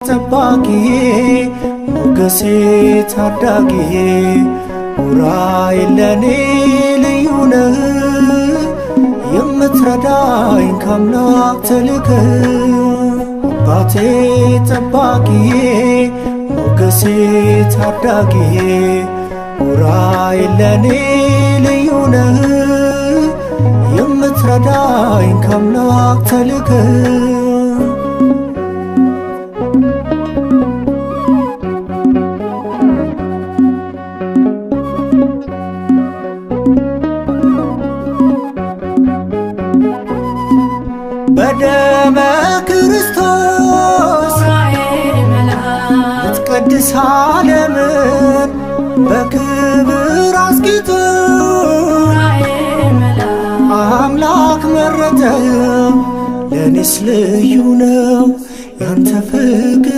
ጠባቂዬ ሞገሴ ታዳጊዬ ኡራኤል ለኔ ልዩ ነህ የምትረዳኝ ከአምላክ ተልከህ አባቴ ጠባቂዬ ሞገሴ ታዳጊዬ ኡራኤል ለኔ ልዩ ነህ የምትረዳኝ ከአምላክ ተልከህ በደመ ክርስቶስ ልትቀድስ ዓለምን በክብር አስጊጦ አምላክ መረጠህ ለኔስ ልዩ ነው ያንተ ፍቅር